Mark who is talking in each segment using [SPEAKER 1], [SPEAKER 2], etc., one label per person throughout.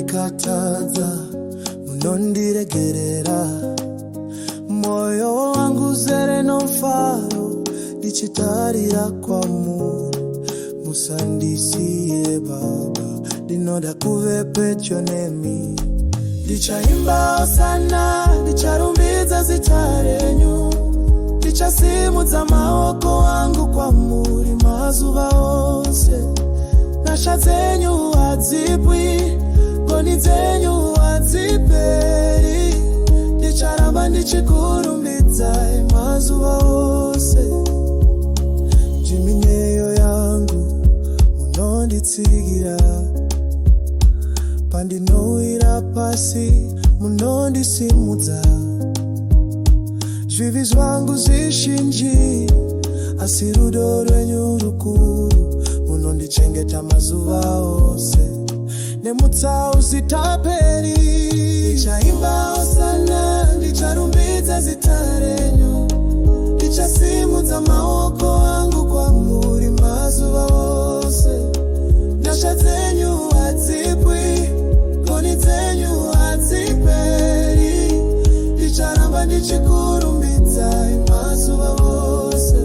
[SPEAKER 1] Kataza munondiregerera moyo wangu zere no faro dichitarira kwa musandisiye baba dinoda kuve pecho nemi dichaimba sana dicharumbiza zitarenyu dichasimudza maoko wangu kwa mazuva ose nashatsenyu hadzipwi ngoni dzenyu hadziperi ndicharamba ndichikurumbidza mazuva ose jiminyeyo yangu munonditsigira pandinowira pasi munondisimudza zvivi zvangu zvishinji asi rudo rwenyu rukuru munondichengeta mazuva ose nemutsau zitaperi ndichaimba osana ndicharumbidza zita renyu ndichasimudza maoko angu kwamuri mazuva ose nyasha dzenyu hadzipwi ngoni dzenyu hadziperi ndicharamba ndichikurumbidza mazuva ose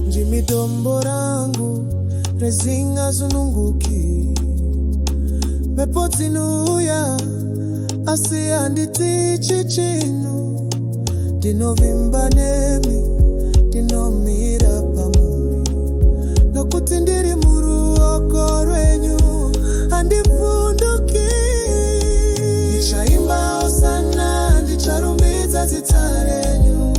[SPEAKER 1] ndimitombo rangu rezingasununguki mepo dzinuya asi handiti chinu ndinovimba nemi ndinomira pamuri nokuti ndiri muruoko rwenyu handivhunduki ndichaimba osana ndicharumbidza zita renyu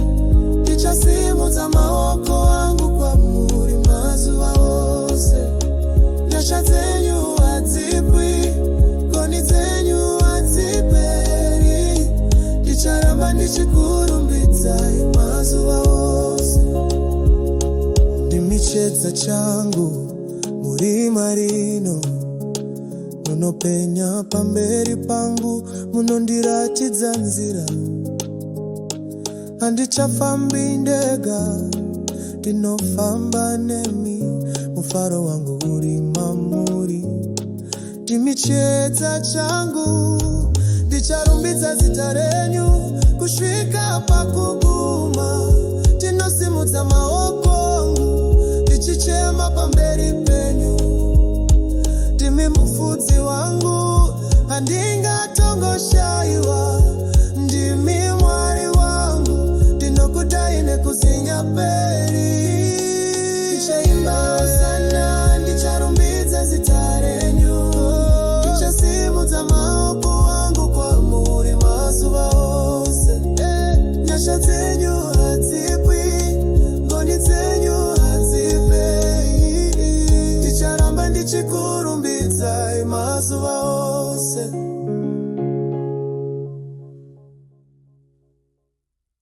[SPEAKER 1] ndichasimudza maoko angu kwamuri mazuva ose nyasha dzenyu hadzipwi ngoni dzenyu hadziperi ndicharamba ndichikurumbidza mazuva ose ndimichedza changu murima rino munopenya pamberi pangu munondiratidza nzira handichafambi ndega ndinofamba nemi mufaro wangu uri mamuri ndimichedza changu ndicharumbidza zita renyu kusvika pakuguma ndinosimudza maoko angu ndichichema pamberi penyu ndimi mufudzi wangu